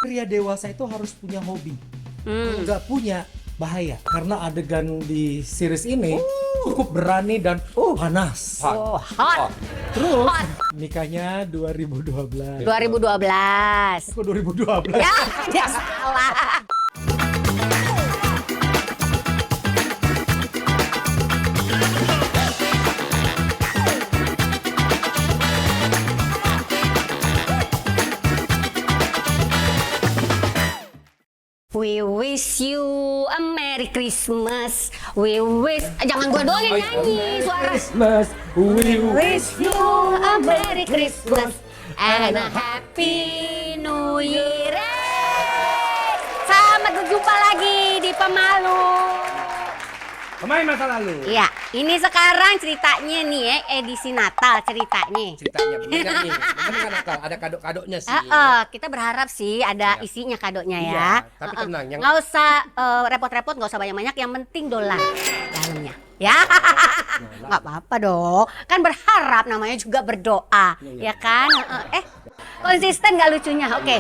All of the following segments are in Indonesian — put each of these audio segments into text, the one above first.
Pria dewasa itu harus punya hobi. Kalau nggak punya, bahaya. Karena adegan di series ini cukup berani dan panas. Hot. Terus nikahnya 2012. 2012. Kok 2012? Ya, dia salah. We wish you a Merry Christmas. We wish... Jangan gua doang yang nyanyi suara. Christmas, we Wish you a Merry Christmas and a Happy New Year. Selamat berjumpa lagi di Pemalu. Pemain masa lalu. Iya, ini sekarang ceritanya nih ya, edisi Natal ceritanya. Ceritanya bener nih. Bener kan Natal, ada kado-kadonya sih. Kita berharap sih ada isinya kadonya ya. Iya, tapi tenang, yang- nggak usah repot-repot, nggak usah banyak-banyak, yang penting dolar dalamnya. Ya, nggak apa-apa dong. Kan berharap namanya juga berdoa, ya kan? Konsisten nggak lucunya? Oke.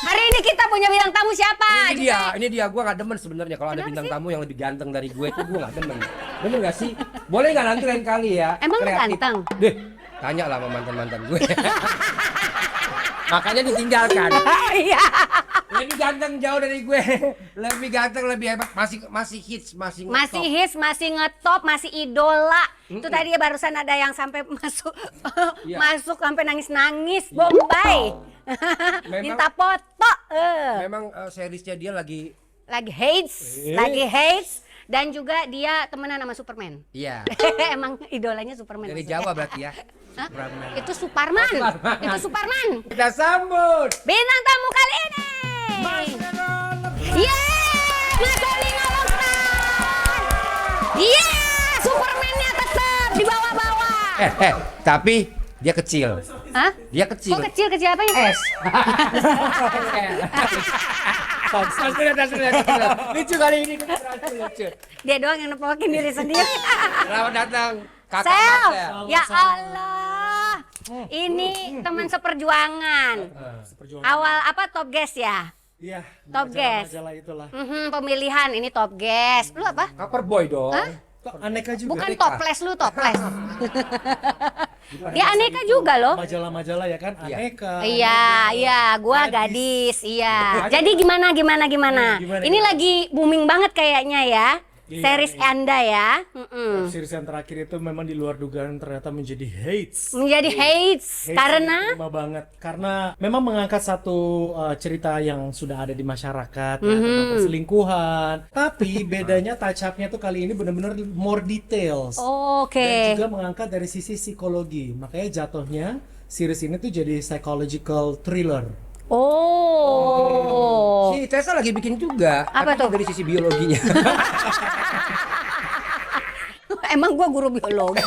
Hari ini kita punya bintang tamu siapa? Ini dia. Gua nggak demen sebenarnya kalau ada Kenapa bintang sih? tamu yang lebih ganteng dari gue itu gua nggak demen. Bener nggak sih? Boleh nggak nanti lain kali ya? Emang lu kreatif. ganteng? Deh, tanya lah sama mantan gue. Makanya ditinggalkan. Iya. Lebih ganteng jauh dari gue. Lebih ganteng, lebih hebat. Masih hits, masih Masih ngetop. hits, masih ngetop, masih idola. Itu tadi ya barusan ada yang sampai masuk Iya. masuk sampai nangis-nangis, Bombay. Memang- Minta foto. Memang seriesnya dia lagi. Lagi hates dan juga dia temenan sama Superman. Iya. Emang idolanya Superman. Dari maksudnya. Jawa berarti ya. Hah? Superman. Itu Superman. Superman. Itu Superman. Kita sambut. Bintang tamu kali ini. Yeay, Mas Olina Loksan. Yeay, Superman-nya tetap di bawah-bawah. Tapi dia kecil. Hah? Dia kecil. Kok kecil apanya? S. Lucu kali ini. Lucu. Dia doang yang nepokin diri sendiri. Selamat datang Kakak Sel, Marcel. ya Allah. Ini teman seperjuangan. Awal apa top guest ya? Iya, Top guest. majalah itulah. Pemilihan ini top guest. Lu apa? Cover boy dong. Hah? Kok aneka juga. Bukan toples, lu toples. Dia aneka juga loh. Majalah-majalah ya kan, aneka. Iya, gua gadis, iya. Jadi gimana? Gimana, Ini gimana? lagi booming banget kayaknya ya. Iya, Series iya. Anda ya. Series yang terakhir itu memang di luar dugaan ternyata menjadi hates. Menjadi hates karena Lama banget karena memang mengangkat satu cerita yang sudah ada di masyarakat ya, tentang perselingkuhan. Tapi bedanya touch up-nya tuh kali ini benar-benar more details. oke. Dan juga mengangkat dari sisi psikologi. Makanya jatuhnya series ini tuh jadi psychological thriller. Oh. Si Tessa lagi bikin juga. Apa tapi tuh? Dari sisi biologinya. Emang gua guru biologi.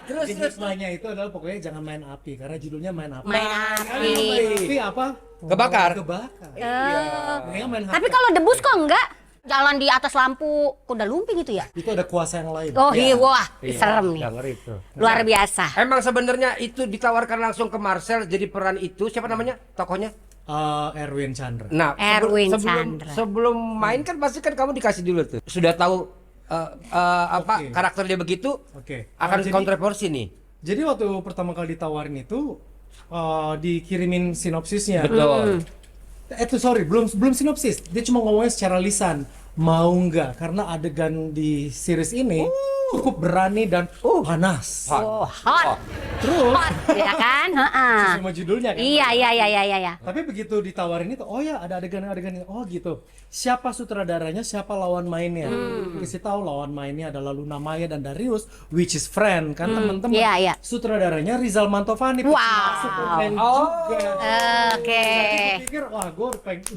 terus Hikmahnya itu adalah pokoknya jangan main api karena judulnya main api. Main api. Main api apa? Kebakar. Kebakar. Eh, Mendingan main Tapi HP. kalau debus kok enggak? Jalan di atas lampu kuda lumping gitu ya? Itu ada kuasa yang lain. Oh iya, wah, serem nih. Nggak ngeri tuh. Luar biasa. Emang sebenarnya itu ditawarkan langsung ke Marcel jadi peran itu siapa namanya tokohnya? Erwin Chandra. Nah, Erwin sebelum Chandra. sebelum main kan pasti kan kamu dikasih dulu tuh. Sudah tahu apa Oke. karakter dia begitu Oke. akan Jadi- kontroversi nih. Jadi waktu pertama kali ditawarin itu dikirimin sinopsisnya. Betul. Sorry, belum sinopsis. Dia cuma ngomongnya secara lisan. Mau nggak? Karena adegan di series ini cukup berani dan panas. Hot. Terus Ya kan? Heeh. sesuai sama judulnya kan. Iya. Tapi begitu ditawarin itu, oh ya ada adegan-adegan ini. Oh gitu. Siapa sutradaranya, siapa lawan mainnya? Dikasih tahu lawan mainnya adalah Luna Maya dan Darius, which is friend kan teman-teman. Iya. Sutradaranya Rizal Mantovani. Wow. Superman Oh. juga. Oke. Jadi gue pikir, wah gue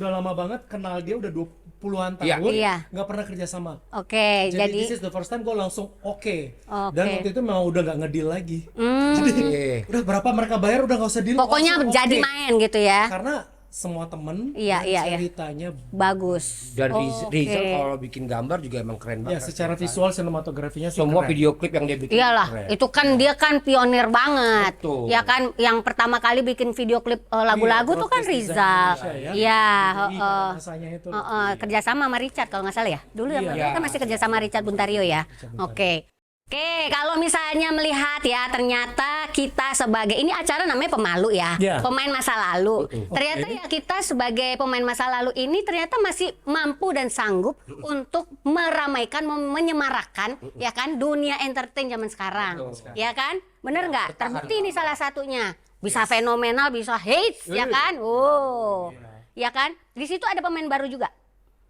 udah lama banget kenal dia udah 20-an Iya. tahun, Iya. nggak pernah kerja sama. Oke, Jadi jadi this is the first time gue langsung oke. Oke. Dan waktu itu memang udah nggak ngedeal lagi. Oke. Udah berapa mereka bayar udah nggak usah deal. pokoknya langsung jadi oke. main gitu ya. Karena semua temen, Iya, dan iya. ceritanya Bagus. Dan Oke. Rizal kalau bikin gambar juga emang keren ya banget. secara visual sinematografinya sih Semua keren. video klip yang dia bikin Iyalah, keren. itu kan dia kan pionir banget. Betul. Ya kan, yang pertama kali bikin video klip lagu-lagu tuh kan broadcast design Rizal. Indonesia ya. Iya, Jadi, bahasanya itu. kerjasama sama Richard kalau nggak salah ya. Dulu ya, Iya. kan masih kerjasama Richard Buntario ya. Oke. Oke, kalau misalnya melihat ya, ternyata kita sebagai, ini acara namanya Pemalu ya, Iya. pemain masa lalu. Ternyata ya kita sebagai pemain masa lalu ini ternyata masih mampu dan sanggup untuk meramaikan, menyemarakan ya kan dunia entertain zaman sekarang, ya kan? Bener nggak? Terbukti ini salah satunya. Bisa fenomenal, bisa hits, ya kan? Oh, ya kan? Di situ ada pemain baru juga,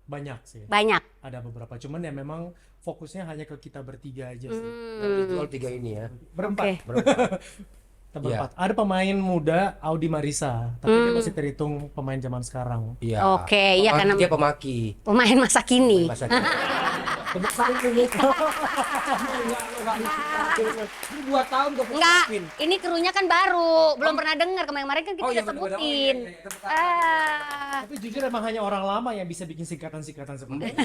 Banyak sih. banyak. Ada beberapa, cuman ya memang fokusnya hanya ke kita bertiga aja sih. Dan Rizal 3 ini ya. Berempat. Oke. Kita berempat. Ada pemain muda Audi Marisa, tapi dia masih terhitung pemain zaman sekarang. Iya. Oke, iya, karena- dia pemaki. Pemain masa kini. Masa Ini 2 tahun gue Enggak, ini krunya kan baru, belum pernah dengar. Kemarin kan kita Oh, iya, udah bener-bener. sebutin. Oh, iya, iya, iya. Tapi jujur emang hanya orang lama yang bisa bikin singkatan-singkatan seperti itu.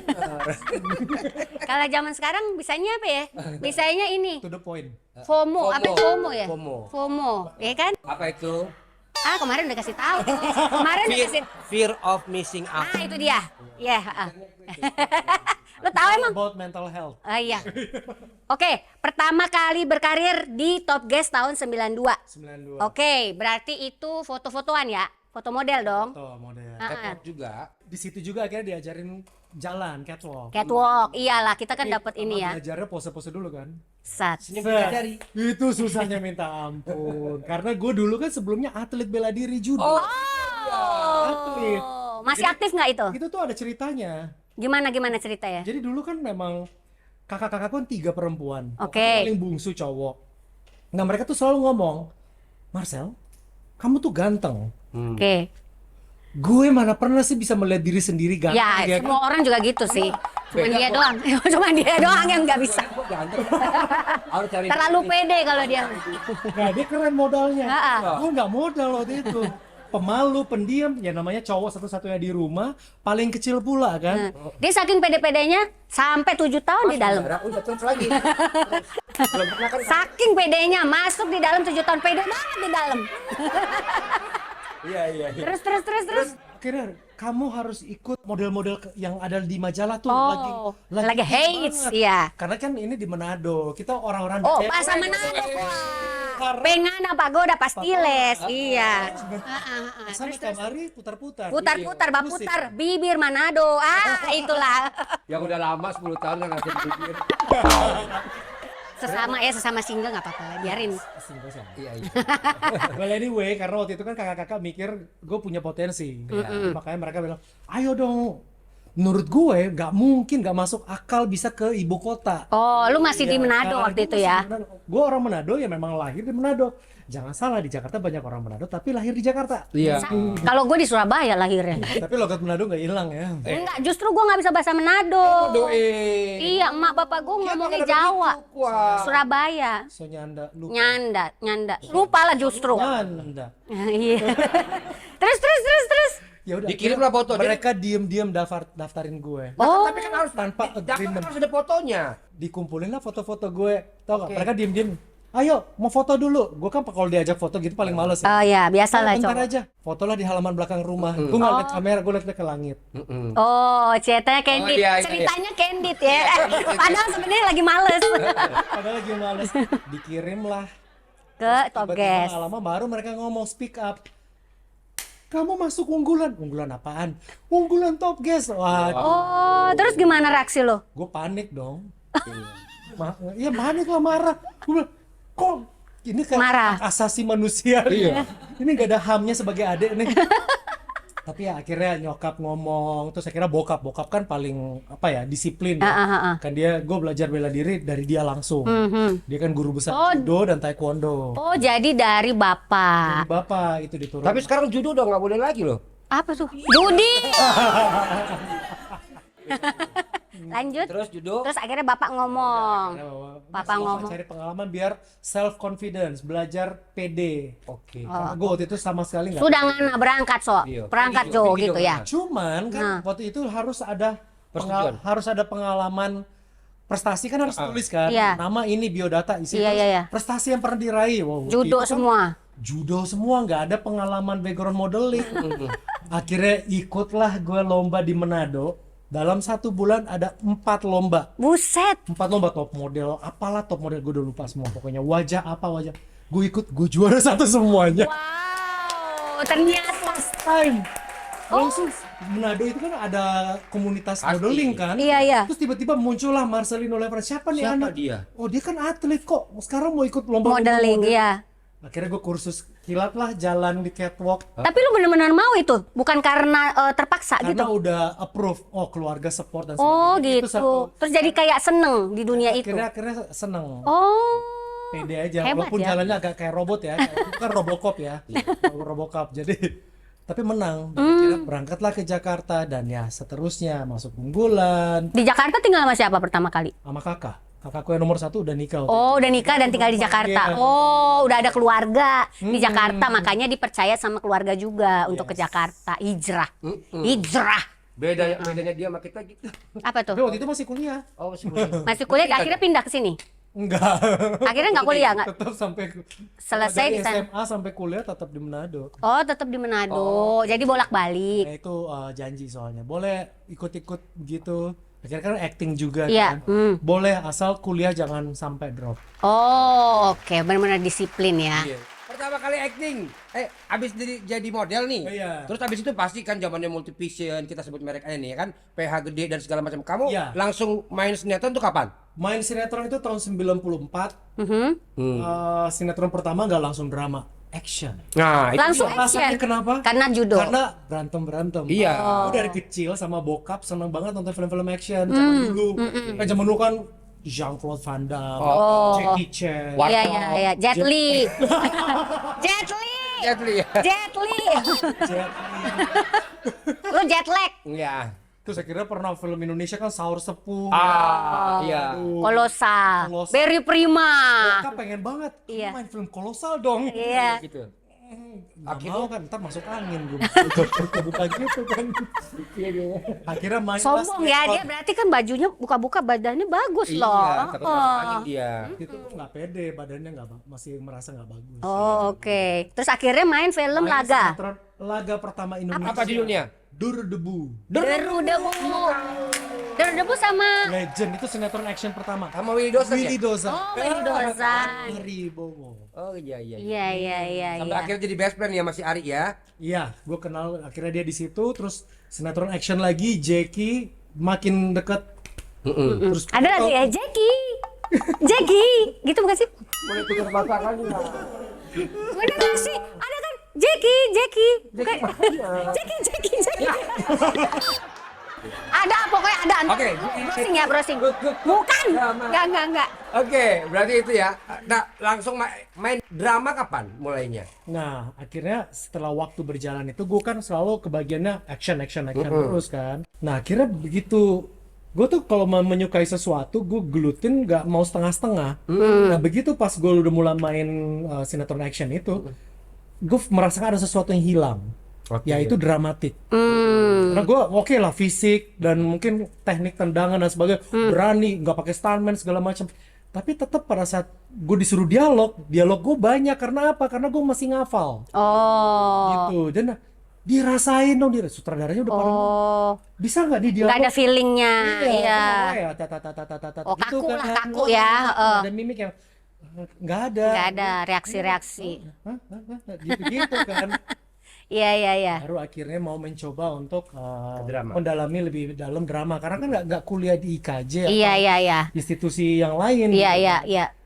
Kalau zaman sekarang bisanya apa ya? Bisanya ini, To the point. FOMO. Apa FOMO ya? FOMO. FOMO, ya kan? Apa itu? Ah, kemarin udah kasih tahu. Kemarin udah kasih. Fear of missing out. Nah, itu dia. Ya, Lo tahu emang? About mental health. Ah, iya. Oke, pertama kali berkarir di Top Gas tahun 92. 92. Oke, berarti itu foto-fotoan ya? Foto model dong? Tuh model. Catwalk juga. Di situ juga akhirnya diajarin jalan catwalk. Catwalk, iyalah kita kan dapat ini ya. Belajarnya pose-pose dulu kan. Sat. Senyum bidadari. Itu susahnya minta ampun. Karena gue dulu kan sebelumnya atlet bela diri judo. Atlet. Masih aktif nggak itu? Itu tuh ada ceritanya. Gimana cerita ya? Jadi dulu kan memang kakak-kakakku kan 3 perempuan. Oke. Aku paling bungsu cowok. Nah mereka tuh selalu ngomong, Marcel, kamu tuh ganteng. Oke. Gue mana pernah sih bisa melihat diri sendiri ganteng. Ya, dia semua kan? orang juga gitu sih. Cuman dia doang. Cuman dia doang yang nggak bisa. Gue ganteng. Harus cari. Terlalu pede kalau dia. Nah dia keren modalnya. Ha-ha. Gue nggak modal waktu itu. Pemalu, pendiam, ya namanya cowok satu-satunya di rumah, paling kecil pula kan. Dia saking pede-pedenya sampai 7 tahun di dalam. Udah terus lagi. Belum pernah kan? Saking pedenya masuk di dalam 7 tahun, pede banget di dalam. Iya. Terus. Akhirnya kamu harus ikut model-model yang ada di majalah tuh Oh, lagi hits, banget. iya. Karena kan ini di Manado, kita orang-orang Oh, cewek. bahasa Manado. Wah. Karena- Pengana pagoda pastiles. Iya. Sana kamari putar-putar. Putar-putar, Iya, putar, bibir Manado. Ah, itulah. Yang udah lama 10 tahun kan ngasih bibir. Sesama single nggak apa-apa lah, biarin. Iya. Well anyway, karena waktu itu kan kakak-kakak mikir gue punya potensi. Makanya mereka bilang, ayo dong. Menurut gue nggak mungkin nggak masuk akal bisa ke ibu kota. Oh, lu masih di Manado waktu itu ya? Gue orang Manado ya memang lahir di Manado. Jangan salah, di Jakarta banyak orang Manado tapi lahir di Jakarta. Iya. Kalau gue di Surabaya lahirnya. Tapi logat Manado nggak hilang ya. Enggak, justru gue nggak bisa bahasa Manado. Iya, emak bapak gue ngomongnya Jawa. Surabaya. So nyanda lupa. Nyanda. Lupa lah justru. Nyanda. Iya. Terus. Ya udah. Dikirimlah foto. Mereka diem-diem daftarin gue. Oh, Tapi kan harus Tanpa agreement. harus ada fotonya. Dikumpulin lah foto-foto gue. Tau gak? Mereka diem-diem. Ayo, mau foto dulu. Gue kan kalau diajak foto gitu paling males ya. oh ya, biasalah Bentar cowok. aja. Fotolah di halaman belakang rumah. Gue nggak liat kamera, gue liat ke langit. Oh, ceritanya candid. Oh, iya. Ceritanya candid ya. Padahal sebenarnya lagi males. Padahal lagi males. Dikirim lah. Ke Top Gas. Tiba-tiba lama baru mereka ngomong speak up. Kamu masuk unggulan. Unggulan apaan? Unggulan Top Gas. Wah, Oh, terus gimana reaksi lo? gue panik dong. Iya panik lah, marah. Gue bilang, kok ini kayak Marah. hak asasi manusia. Iya. Ini gak ada HAM-nya sebagai adik nih. Tapi ya akhirnya nyokap ngomong, terus akhirnya bokap kan paling apa ya, disiplin ya. Kan gue belajar bela diri dari dia langsung. Dia kan guru besar judo dan taekwondo. Oh, jadi dari bapak. Bapak itu diturun. Tapi sekarang judo udah nggak boleh lagi loh. Apa tuh? Judi. Lanjut. Terus judul. Terus akhirnya bapak ngomong. Papa ngomong cari pengalaman biar self confidence, belajar pede. Oke. Karena gue waktu itu sama sekali nggak. Sudah ngana berangkat Iya. berangkat Video, Jo video gitu ya. kan. Cuman kan waktu itu harus ada Persetujuan. harus ada pengalaman prestasi kan harus tulis kan. Iya. Nama ini biodata isi Iya, terus iya, iya. prestasi yang pernah diraih. Wow, waktu Judo itu kan semua. judo semua, nggak ada pengalaman background modeling. Akhirnya ikutlah gue lomba di Manado. Dalam 1 bulan ada 4 lomba. Buset. 4 lomba top model, apalah top model gue udah lupa semua. Pokoknya wajah apa wajah. Gue ikut, gue juara 1 semuanya. Wow, ternyata. Time. Langsung Manado itu kan ada komunitas Pasti. modeling kan. Iya, iya. Terus tiba-tiba muncullah Marcelino Levera. Siapa nih Siapa anak? dia? Oh dia kan atlet kok. Sekarang mau ikut lomba Modeling, model. iya. Akhirnya gue kursus kilat lah, jalan di catwalk. Tapi lu benar-benar mau itu, bukan karena terpaksa Karena gitu. udah approve, oh keluarga support dan Oh sebagainya. Itu gitu. Terus jadi kayak seneng di dunia itu. akhirnya seneng. Oh. Pede aja, Hebat walaupun ya. jalannya agak kayak robot ya, bukan Robocop ya, Robocop. Jadi, tapi menang. Dan Hmm. akhirnya berangkatlah ke Jakarta dan ya seterusnya masuk unggulan Di Jakarta tinggal sama siapa pertama kali? sama kakakku yang nomor 1 udah nikah. waktu Oh, itu. udah nikah dan tinggal di Jakarta. Iya. Oh, udah ada keluarga di Jakarta, makanya dipercaya sama keluarga juga untuk ke Jakarta. Hijrah. Hijrah. Bedanya dia sama kita gitu. Apa Tapi tuh? waktu itu masih kuliah. Oh, masih kuliah. Masih kuliah, akhirnya pindah ke sini. Enggak. Akhirnya nggak kuliah, nggak? Tetap sampai Selesai dari di sana. SMA sampai kuliah tetap di Manado. Oh, tetap di Manado. Jadi bolak-balik. Nah, itu janji soalnya. Boleh ikut-ikut gitu. Akhirnya kan acting juga Iya, kan. Boleh asal kuliah jangan sampai drop. Oh, oke, benar-benar disiplin ya. Iya. Pertama kali acting, abis jadi model nih. Iya. Terus abis itu pasti kan zamannya Multivision, kita sebut merek aja nih ya kan, PH gede dan segala macam. Kamu Iya. langsung main sinetron tuh kapan? Main sinetron itu tahun 94. Mhm. Sinetron pertama nggak langsung drama, action. Nah, Langsung Alasannya action. kenapa? Karena judo. Karena berantem. Iya. Aku dari kecil sama bokap seneng banget nonton film-film action zaman dulu. Kan zaman dulu kan Jean-Claude Van Damme, Jackie Chan. Wah. Iya, iya, iya. Jet Li. Jet Li. Jet Li. Jet Li. Jet Li. Lu jet lag. Iya. Terus akhirnya pernah film Indonesia kan Saur Sepuh. Iya. Kolosal. Kolosal. Berry Prima. Bokap pengen banget Iya. main film kolosal dong. Iya. Gitu. Nggak mau kan, ntar masuk angin gue. Buka gitu kan. Akhirnya main Sombong ya, dia berarti kan bajunya buka-buka badannya bagus loh. Iya, takut masuk Oh. angin dia. Itu nggak pede, badannya masih merasa nggak bagus. Oh, oke. Terus akhirnya main film Main laga. sinetron laga pertama Indonesia. Apa judulnya? Dur Debu. Deru Debu. Deru Debu sama Legend, itu sinetron action pertama. Sama Willy Dosen Willy ya? Doza. Oh, Willy Dozan. Ari Bowo. Oh iya. Iya, iya, iya, Sampai iya. akhirnya jadi best friend ya masih Ari ya. Iya, gue kenal akhirnya dia di situ. Terus sinetron action lagi, Jackie makin deket. Terus Ada lagi ya, Jackie. Jackie, gitu bukan sih? Boleh tukar bahasa kan? Bener gak sih? Ada kan? Jackie. Bukan? Jackie. Ada, pokoknya ada. Oke. Browsing ya, browsing. Bukan. Enggak. Oke, berarti itu ya. Nah, langsung main drama kapan mulainya? Nah, akhirnya setelah waktu berjalan itu gue kan selalu kebagiannya action terus kan. Nah, akhirnya begitu gue tuh kalau menyukai sesuatu gue gelutin nggak mau setengah-setengah. Nah, begitu pas gue udah mulai main sinetron action itu, gue merasakan ada sesuatu yang hilang. Oke. Yaitu dramatik. Karena gue oke lah fisik dan mungkin teknik tendangan dan sebagainya berani, nggak pakai stuntman segala macam. Tapi tetap pada saat gue disuruh dialog gue banyak karena apa? Karena gue masih ngafal. Oh. Gitu. Dan dirasain dong, dia sutradaranya udah paling Oh. bisa nggak nih dialog? Nggak ada feelingnya. Iya. Ya, tata, Oh, gitu kaku kan. lah, kaku ya. Ada mimik yang nggak ada. Nggak ada reaksi-reaksi. Hah? Gitu kan. Iya. Baru akhirnya mau mencoba untuk Drama. mendalami lebih dalam drama karena kan nggak kuliah di IKJ Iya. institusi yang lain. Iya.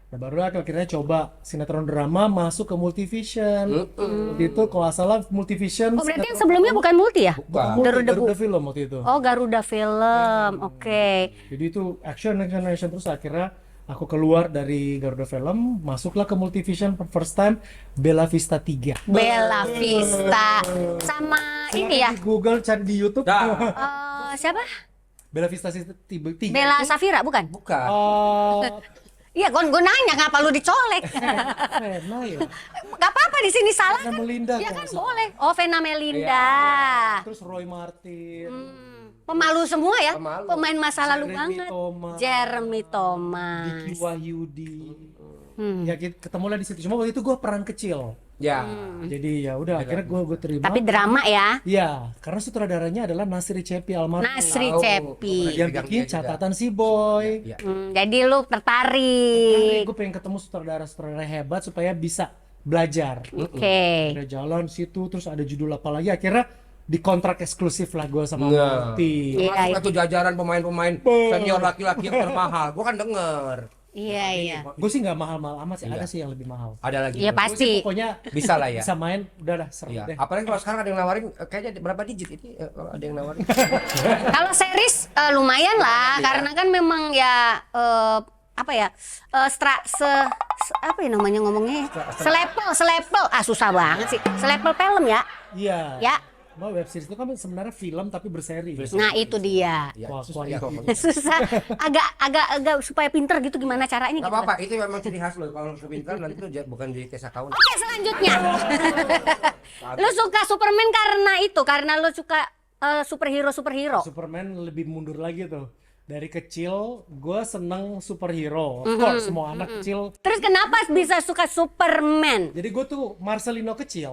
Nah, baru akhirnya coba sinetron drama masuk ke Multivision. Waktu itu kalau nggak salah Multivision. Oh, berarti yang sebelumnya bukan multi ya? Bukan. Garuda Film waktu itu. Oh, Garuda Film. Oke. Jadi itu action terus akhirnya aku keluar dari Garuda Film, masuklah ke Multivision first time Bella Vista 3. Bella Vista sama ini ya. Di Google cari di YouTube. Dah. Siapa? Bella Vista tiba tiga. Bella Safira bukan? Bukan. Oh, Iya, gue nanya ngapa lu dicolek? Vena ya. Gak apa-apa di sini salah Vena kan? Melinda Ya kalau kan nggak salah. boleh. Oh, Vena Melinda. Terus Roy Martin. Pemalu semua ya? Pemalu. Pemain masa lalu Jeremy banget. Thomas. Jeremy Thomas. Diki Wahyudi. Hmm. Ya ketemu lah di situ. Cuma waktu itu gue peran kecil. Ya. Jadi ya udah akhirnya gue terima. Tapi drama ya. Iya, karena sutradaranya adalah Nasri Cepi almarhum. Nasri Tahu. Cepi. Yang Pegang bikin dia juga. catatan si boy. Ya. Jadi lu tertarik. Gue pengen ketemu sutradara-sutradara hebat supaya bisa belajar. Oke. Ada jalan situ, terus ada judul apa lagi. Akhirnya dikontrak eksklusif lah gue sama Nah. Murti. Iya, Masuk satu jajaran pemain-pemain senior laki-laki yang termahal. Gua kan denger. Iya, iya. Gue sih nggak mahal-mahal amat sih, Iya. ada sih yang lebih mahal. Ada lagi. Iya Gua sih pasti. pokoknya Bisa lah ya. bisa main, udah dah seru Iya. deh. Apalagi kalau sekarang ada yang nawarin kayaknya berapa digit ini kalau ada yang nawarin. Kalau series lumayan lah, karena kan memang ya apa ya apa ya namanya ngomongnya selepel susah banget sih selepel film ya Iya. ya. Mau web series itu kan sebenarnya film tapi berseri. Nah itu dia Ya, Wah, susah wah, ya itu. ngomongnya. susah agak supaya pinter gitu gimana caranya Gak gitu. apa-apa, itu memang ciri khas lo. Kalau kepintaran nanti lo bukan jadi Tessa Kaun. Oke selanjutnya lu suka Superman karena lu suka superhero Superman lebih mundur lagi tuh. Dari kecil gue seneng superhero. Of course semua anak kecil. terus kenapa bisa suka Superman? Jadi gue tuh Marcelino kecil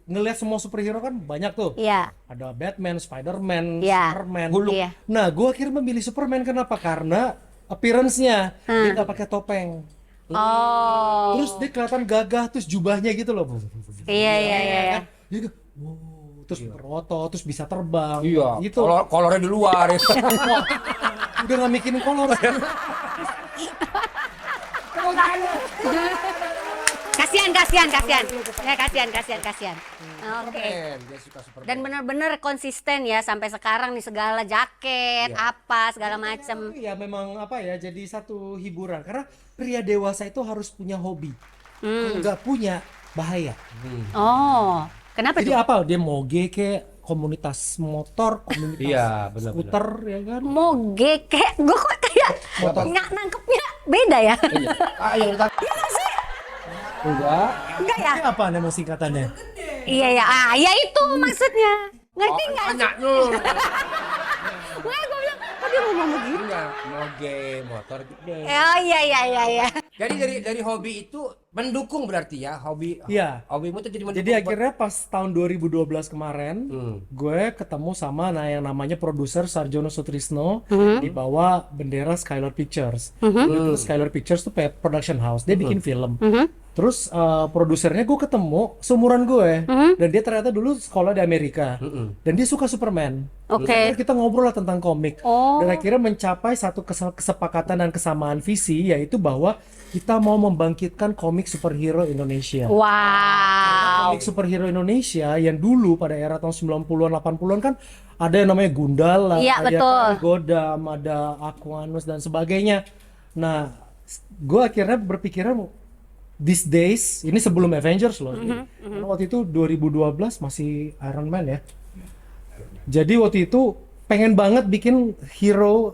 ngelihat semua superhero kan banyak tuh. Iya. Ada Batman, Spider-Man, Iya. Superman. Iya. Nah, gue akhirnya memilih Superman kenapa? Karena appearance-nya dia nggak pakai topeng. Oh Terus dia kelihatan gagah, terus jubahnya gitu loh. iya. Dia kayak, wow, terus berotot, terus bisa terbang. Iya. Gitu. Kolornya di luar. Udah nggak mikirin kolor. Kasihan. Ya kasihan. Oke. Dia suka Superman. Dan benar-benar konsisten ya sampai sekarang nih segala jaket, apa segala macem. Ya memang apa ya, jadi satu hiburan. Karena pria dewasa itu harus punya hobi. Kalau nggak punya, bahaya. Oh, kenapa Jadi tuh? apa? Dia moge kayak komunitas motor, komunitas Iya, benar-benar. skuter, ya kan? Moge kayak gue kok kayak nggak nangkepnya beda ya? Yang kita enggak. Enggak ya? Ini apa nama singkatannya? Iya ya, ya itu maksudnya. Ngerti nggak? Tanya lu. Wah, gue bilang, kok dia ngomong begitu? Enggak, moge motor gede. Oh iya. Jadi dari hobi itu mendukung berarti ya, hobi. Iya. Hobimu tuh jadi mendukung. Jadi akhirnya pas tahun 2012 kemarin, gue ketemu sama yang namanya produser Sarjono Sutrisno di bawah bendera Skylar Pictures. Itu Skylar Pictures tuh production house, dia bikin film. Terus produsernya gue ketemu seumuran gue, dan dia ternyata dulu sekolah di Amerika, dan dia suka Superman. Oke. Terus kita ngobrol lah tentang komik, Oh. dan akhirnya mencapai satu kesepakatan dan kesamaan visi, yaitu bahwa kita mau membangkitkan komik superhero Indonesia. Wow. Komik superhero Indonesia yang dulu pada era tahun 90-an 80-an kan ada yang namanya Gundala, Iya, ada betul. Godam, ada Aquanus dan sebagainya. Nah, gue akhirnya berpikiran these days, ini sebelum Avengers loh. Karena waktu itu 2012 masih Iron Man ya. Jadi waktu itu pengen banget bikin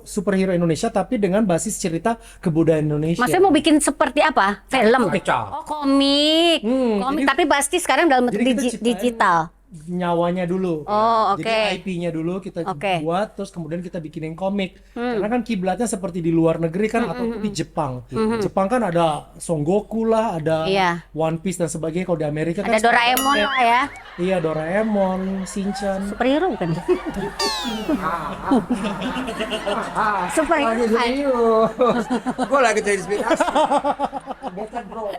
superhero Indonesia tapi dengan basis cerita kebudayaan Indonesia. Maksudnya mau bikin seperti apa? Film? Kaca. Oh komik. Komik jadi- tapi pasti sekarang dalam bentuk Jadi kita ciptain digital. nyawanya dulu. Oh, oke. Jadi IP-nya dulu kita Oke. buat, terus kemudian kita bikinin komik. Karena kan kiblatnya seperti di luar negeri kan atau di Jepang. Jepang kan ada Son Goku lah, ada Iya. One Piece dan sebagainya. Kalau di Amerika Ada kan Doraemon lah ya. Iya, Doraemon, Shinchan. Superhero bukan? Superhero Lagi kan? serius. Gue lagi terinspirasi. Bukan bro.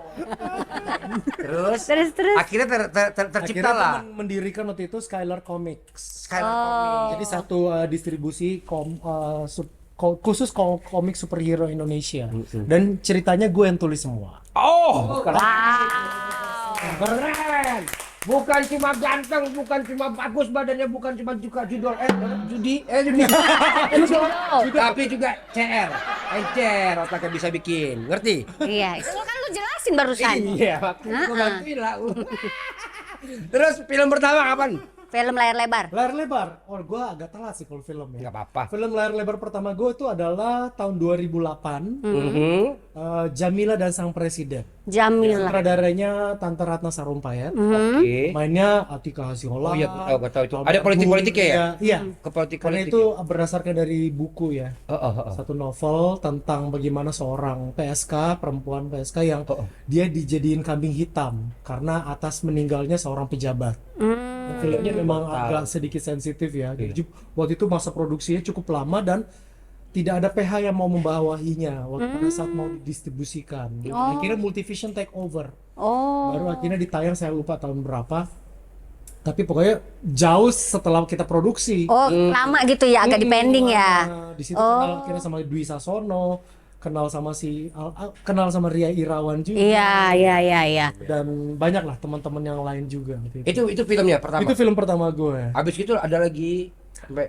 Terus Terus. akhirnya tercipta Akhirnya lah. tuh mendirikan waktu itu Skylar Comics. Skylar Comics. Jadi satu distribusi khusus komik superhero Indonesia. Dan ceritanya gue yang tulis semua. Oh, Wow. keren. Bukan cuma ganteng, bukan cuma bagus badannya, bukan cuma juga judi, tapi juga CR, encer, otaknya bisa bikin, ngerti? Iya, itu kan lu jelasin barusan. Iya, waktu itu gua bantuin lah. Terus film pertama kapan? Film layar lebar. Layar lebar. Oh, gue agak telat sih kalau film ya. Nggak apa-apa. Film layar lebar pertama gue itu adalah tahun 2008. Mhm. Jamila dan Sang Presiden. Jamila. Sutradaranya Tante Ratna Sarumpayat. Oke. Mainnya Atika Hasihola. Oh iya, gue tahu itu. Almarhum, Ada politik-politiknya ya? Iya. Ke politik Karena itu berdasarkan dari buku ya. Satu novel tentang bagaimana seorang PSK, perempuan PSK yang dia dijadiin kambing hitam karena atas meninggalnya seorang pejabat. Filmnya memang agak sedikit sensitif ya. Jadi waktu itu masa produksinya cukup lama dan tidak ada PH yang mau membawahinya pada saat mau didistribusikan. Akhirnya Multivision take over. Baru akhirnya ditayang, saya lupa tahun berapa. Tapi pokoknya jauh setelah kita produksi. Lama gitu ya, agak dipending ya. Di situ kenal akhirnya sama Dwi Sasono, kenal sama kenal sama Ria Irawan juga. Iya. Dan banyak lah teman-teman yang lain juga. Itu filmnya pertama. Itu film pertama gue. Habis itu ada lagi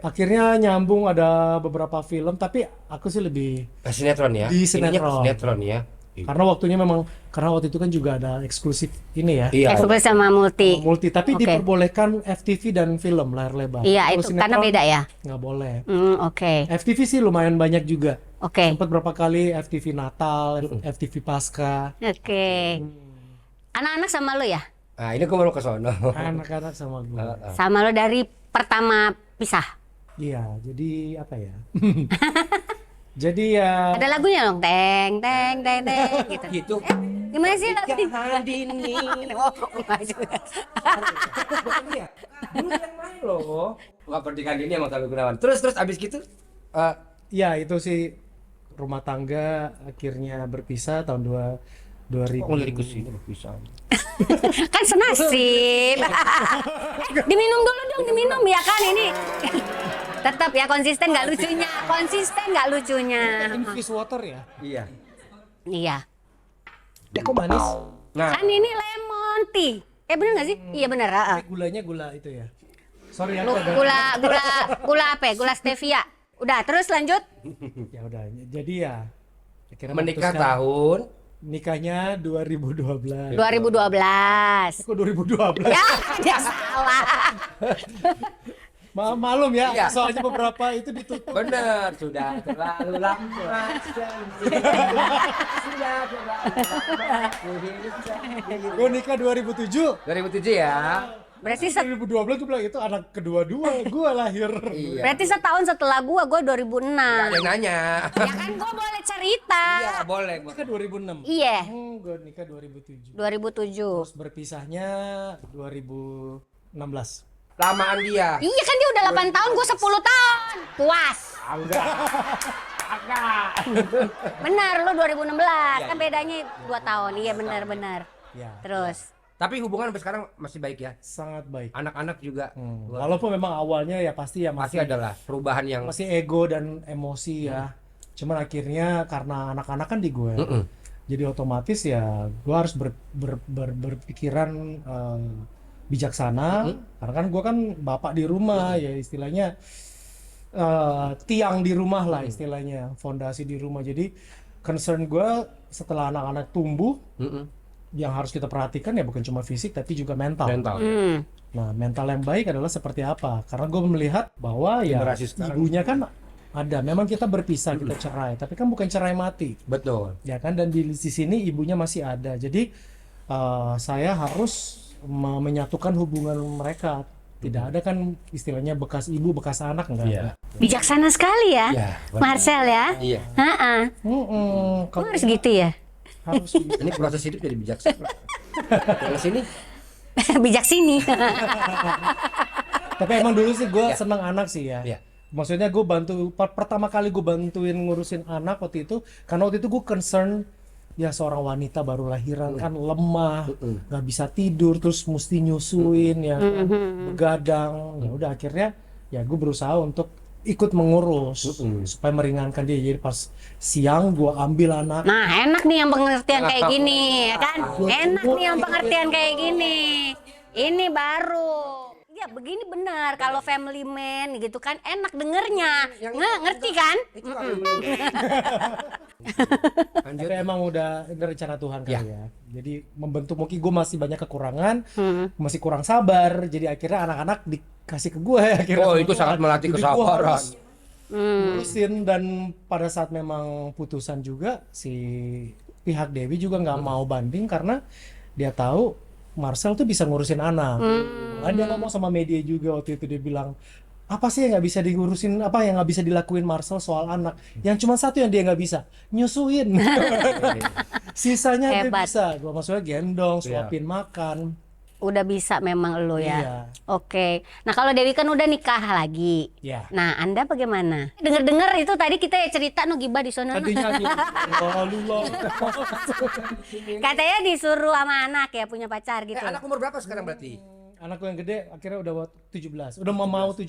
Akhirnya nyambung ada beberapa film, tapi aku sih lebih sinetron ya. Di Ininya sinetron. sinetron ya. karena waktunya memang karena waktu itu kan juga ada eksklusif ini ya. Iya. Eksklusif sama multi. Tapi Oke. diperbolehkan FTV dan film layar lebar. Iya, Kalau itu sinetron karena beda ya. nggak boleh. Oke. FTV sih lumayan banyak juga. Oke. Sempat berapa kali FTV Natal, FTV Pasca. Oke. Anak-anak sama lu ya? Nah, ini gue mau ke sono. Anak-anak sama gue. Sama lu dari pertama pisah. Iya, jadi apa ya? Jadi ya Ada lagunya dong, teng teng teng teng gitu. Gitu. Gimana sih lagunya? Jangan dini. Oh, enggak juga. Dulu yang main loh. Nggak pernikahan ini emang Taufik Gunawan. Terus abis gitu ya itu sih rumah tangga akhirnya berpisah tahun 2000. kok lirik ke sini bisa. Kan senasib. Diminum dulu dong, diminum ya kan ini. Tetap ya konsisten nggak lucunya, konsisten nggak lucunya. Infused water ya? Iya. Iya. Ya kok manis? Nah, Kan ini lemon tea. Bener nggak sih? Iya bener. Gulanya gula itu ya. Sorry ya. Lu gula apa? Ya? Gula stevia. Udah, terus lanjut. Ya udah. Jadi ya akhirnya menikah memutuskan. tahun Nikahnya 2012. 2012. Kok 2012? Ya salah. Malum ya, Iya. soalnya beberapa itu ditutup. bener sudah terlalu lama. Sudah terlalu lama. Gue nikah 2007. 2007 ya. Berarti 2012 gue bilang itu anak kedua-dua gue lahir. Iya. berarti setahun setelah gua 2006. Nggak ada yang nanya. Ya kan gua boleh cerita. Iya, boleh. Nikah 2006. Iya. Gue nikah 2007. 2007. Terus berpisahnya 2016. Lamaan dia. Iya kan dia udah 8 tahun, gua 10 tahun. Puas. Enggak. Agak. Benar, lu 2016. Kan bedanya 2 tahun. Iya benar. Ya, Terus. Tapi hubungan sampai sekarang masih baik ya. sangat baik. Anak-anak juga. Walaupun memang awalnya ya pasti ya Pasti adalah perubahan yang masih ego dan emosi ya. Cuman akhirnya karena anak-anak kan di gue. Jadi otomatis ya gue harus berpikiran bijaksana. Karena kan gue kan bapak di rumah ya istilahnya tiang di rumah lah istilahnya, fondasi di rumah. Jadi concern gue setelah anak-anak tumbuh yang harus kita perhatikan ya bukan cuma fisik tapi juga mental. Nah, mental yang baik adalah seperti apa? Karena gue melihat bahwa ya Generasi sekarang. ibunya kan ada. Memang kita berpisah, kita cerai, tapi kan bukan cerai mati, betul. ya kan? Dan di sini ibunya masih ada. Jadi saya harus menyatukan hubungan mereka. Tidak ada kan istilahnya bekas ibu, bekas anak enggak ada. Bijaksana sekali ya. Iya, benar. Marcel ya. Iya. Kok harus gitu ya? Harus Ini proses hidup jadi bijaksana. Yang sini Bijak sini. Tapi emang dulu sih gue seneng anak sih ya. Iya. Maksudnya gue pertama kali gue bantuin ngurusin anak waktu itu, karena waktu itu gue concern ya seorang wanita baru lahiran kan lemah, nggak bisa tidur, terus mesti nyusuin ya, kan, begadang. Ya udah akhirnya ya gue berusaha untuk ikut mengurus supaya meringankan dia. Jadi pas siang gue ambil anak. Nah, enak nih yang pengertian kayak gini, ya kan? Enak nih yang pengertian kayak gini. Ini baru. ya begini benar. Kalau family man gitu kan enak dengernya. Ngerti kan? Itu kalau lanjut. Tapi emang udah rencana Tuhan kali ya. Jadi membentuk mungkin gue masih banyak kekurangan, masih kurang sabar. Jadi akhirnya anak-anak dikasih ke gue akhirnya. Oh, itu sangat melatih Jadi kesabaran. gua harus ngurusin, dan pada saat memang putusan juga si pihak Dewi juga nggak mau banding karena dia tahu Marcel tuh bisa ngurusin anak. Dia ngomong sama media juga waktu itu, dia bilang apa sih yang nggak bisa diurusin, apa yang nggak bisa dilakuin Marcel soal anak, yang cuma satu yang dia nggak bisa, nyusuin. Sisanya dia Hebat. bisa, gua maksudnya gendong, suapin makan. Udah bisa memang lo ya. Iya. Oke. Nah kalau Dewi kan udah nikah lagi. Ya. Nah Anda bagaimana? Dengar-dengar itu tadi kita cerita no gibah di sana. Tadinya Katanya disuruh sama anak ya punya pacar gitu. Anak umur berapa sekarang berarti? anakku yang gede akhirnya udah 17, udah mau 17.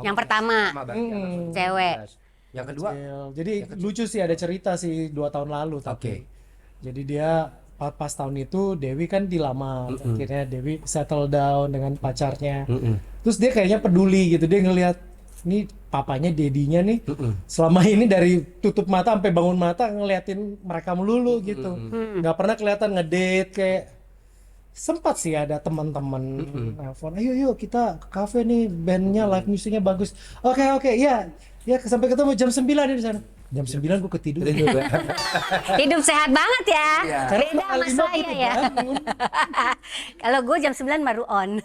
Yang pertama, cewek. Yang kedua? Jadi lucu sih, ada cerita sih 2 tahun lalu tapi. Jadi dia pas tahun itu Dewi kan dilamar, akhirnya Dewi settle down dengan pacarnya. Terus dia kayaknya peduli gitu, dia ngelihat nih papanya, dedinya nih selama ini dari tutup mata sampai bangun mata ngeliatin mereka melulu gitu, nggak pernah kelihatan ngedate kayak. Sempat sih ada teman-teman nelfon, ayo yuk kita ke kafe nih, bandnya live musiknya bagus. Oke ya sampai ketemu jam 9 nih di sana. Jam 9 gue ketiduran. Hidup sehat banget ya. Beda sama Karena saya ya. Kalau gue jam 9 baru on.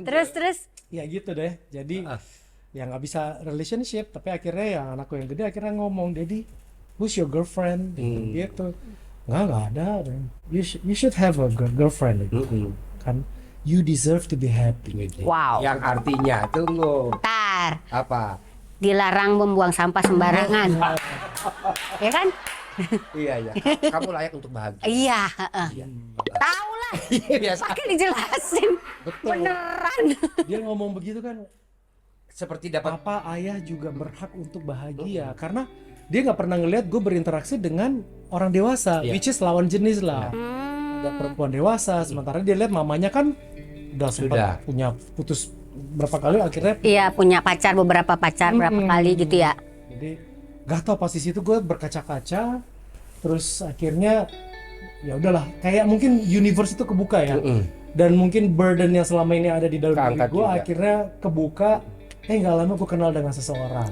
Terus. Ya gitu deh. Jadi ya nggak bisa relationship, tapi akhirnya ya anakku yang gede akhirnya ngomong, Daddy, who's your girlfriend? Gitu. Nggak ada. You should have a girlfriend. Kan you deserve to be happy. Wow. Yang artinya tunggu. Ntar. Apa? Dilarang membuang sampah sembarangan. Ya kan? Iya. Kamu layak untuk bahagia. Iya. Tahu lah. Biasa. Pakai dijelasin. Betul. Beneran. Dia ngomong begitu kan, Seperti dapat papa ayah juga berhak untuk bahagia karena dia nggak pernah ngelihat gue berinteraksi dengan orang dewasa, which is lawan jenis lah. Ada perempuan dewasa, sementara dia lihat mamanya kan udah sempat punya putus berapa kali, akhirnya Iya, punya pacar, beberapa pacar berapa kali gitu ya. jadi gak tau pas di situ gue berkaca-kaca, terus akhirnya ya udahlah, kayak mungkin universe itu kebuka ya, dan mungkin burden yang selama ini ada di dalam diri gue akhirnya kebuka. Nggak lama gue kenal dengan seseorang.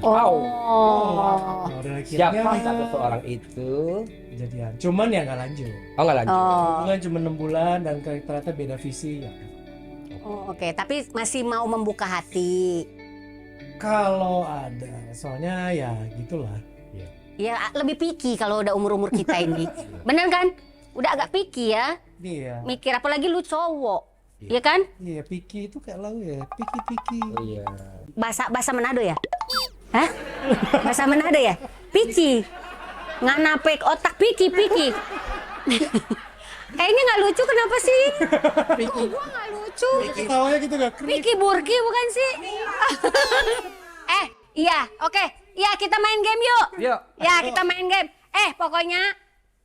siapa seseorang itu? Jadian, cuman ya nggak lanjut. Nggak lanjut. Hubungan cuma 6 bulan dan ternyata beda visi ya. Oke, tapi masih mau membuka hati. Kalau ada, soalnya ya gitulah. Ya lebih picky kalau udah umur-umur kita ini. Bener kan? Udah agak picky ya. Iya. Mikir, apalagi lu cowok. Iya kan? Iya, picky itu kayak lagu ya, picky. Iya. Bahasa Manado ya? Hah? Bahasa Manado ya? Picky. Nggak napek otak picky. Kayaknya nggak lucu, kenapa sih? Gua nggak lucu. Ketawanya gitu gak krik. Picky Burki bukan sih? Iya, oke. Iya, kita main game yuk. Yuk. Ya, kita main game. Pokoknya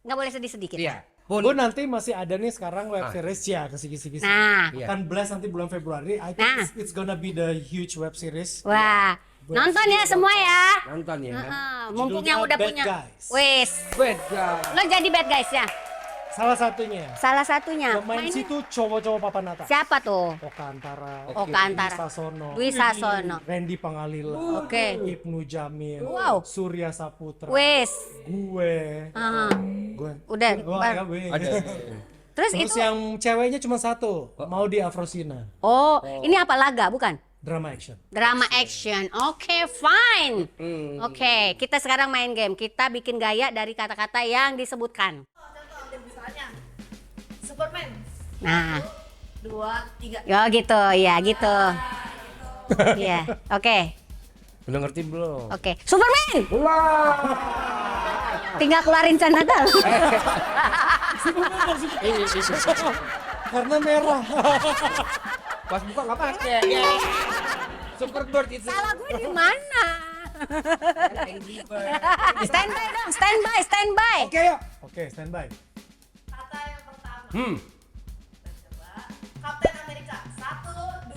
nggak boleh sedih-sedih kita. Iya. Gue nanti masih ada nih sekarang web series ya, kesini-sini. Nah. Akan blast nanti bulan Februari. I think it's gonna be the huge web series. Wah, nonton ya semua ya. Nonton ya. Mumpung Judulnya yang udah Bad punya. Guys. Wes, Beda. lo jadi bad guys ya. Salah satunya. Salah satunya. Pemain Mainnya situ cowok-cowok papan atas. siapa tuh? Oka Antara, Dwi Sasono. Randy Pangalila, Oke. Ibnu Jamil, Wow. Surya Saputra, Wes. gue. Udah. Ada. Terus Terus itu. yang ceweknya cuma satu, mau di Afrosina, Oh, ini apa laga bukan? drama action. Drama action. Oke, fine. Oke, kita sekarang main game. Kita bikin gaya dari kata-kata yang disebutkan. Misalnya Superman. Nah, 2, 3. yo gitu, ya gitu. Iya, oke. Udah ngerti belum? Oke. Superman. Tinggal keluarin can Natal. Karena merah. Pas buka nggak pakai. Superbird itu. Salah gue di mana? Standby dong, standby. Oke yuk. Oke, standby. Kata yang pertama. Kita coba. Kapten Amerika. 1,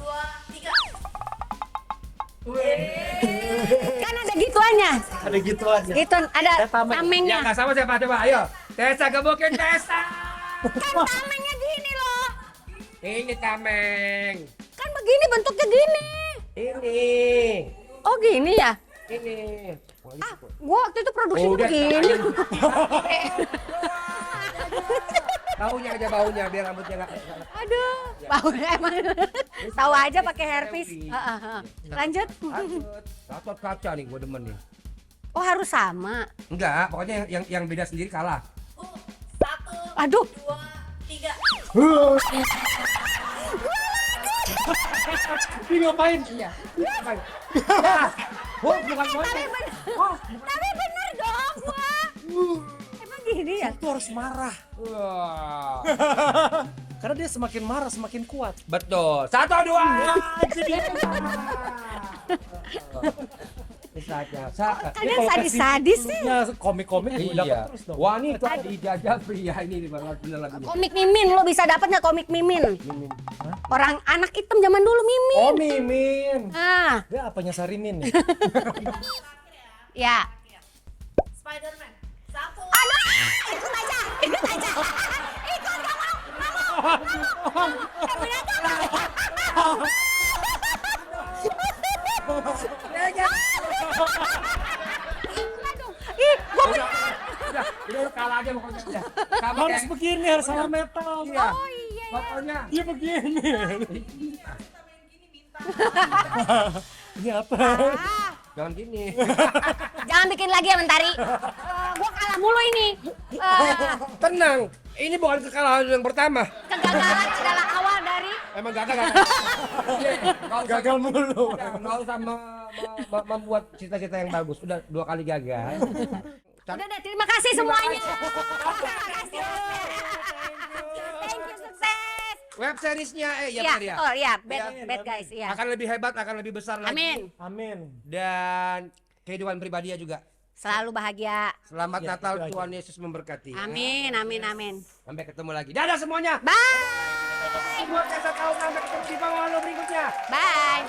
Kan ada gituannya. Ada gitu aja. Gitu ada tameng. Yang tamengnya. nggak sama siapa coba? Ayo, Tessa gebukin Tessa. Kan tamengnya gini loh. Ini tameng. Kan begini bentuknya gini. Ini. Oh gini ya? Ini. Ah, gua waktu itu produksi Udah, begini. Baunya aja baunya biar rambutnya nggak. Aduh, baunya emang. Tahu aja pakai hairpiece. Lanjut. Lanjut. Gatot kaca nih gue demen nih. Oh harus sama. Enggak, pokoknya yang beda sendiri kalah. 1, Aduh. 2, 3. Ini ngapain? Iya. Oh, bukan Tapi gue. tapi bener dong gua. Emang gini ya? Itu harus marah. Wah. Karena dia semakin marah semakin kuat. Betul. 1, 2. Saatnya. Kalian sadis-sadis sih. Komik-komik gue dapat Iya. terus dong. Wanita dijajah pria ini bener lagi. Komik Mimin, lo bisa dapat nggak komik Mimin? Orang anak hitam zaman dulu Mimin. Oh Mimin. Ah, Dia apanya Sarimin nih? ya. Spider-Man. 1, Aduh, ikut aja, ikut aja. Ikut nggak mau. Ternyata Aduh, ih, gua Udah kalah aja pokoknya. Udah. Kamu Harus kayak- begini, harus sama metal. Iya. Oh iya. Pokoknya. Iya begini. Ini apa? Ah, Jangan gini. jangan bikin lagi ya Mentari. Gua kalah mulu ini. Tenang. Ini bukan kekalahan yang pertama. Kegagalan adalah awal dari Emang gagal kan? Gagal mulu. Nggak usah membuat cita-cita yang bagus. Udah 2 kali gagal. Udah deh, terima kasih semuanya. Terima kasih. Thank you, sukses. Web seriesnya Iya, benar ya. betul ya. Bad, Iya. bad guys, ya. Akan lebih hebat, akan lebih besar lagi. Amin. Amin. Dan kehidupan pribadinya juga. Selalu bahagia. Selamat Ya, Natal, itu aja. Tuhan Yesus memberkati. Amin, amin, amin. Sampai ketemu lagi. Dadah semuanya. Bye. Buat yang saya tahu sampai ketemu di bawah berikutnya. Bye.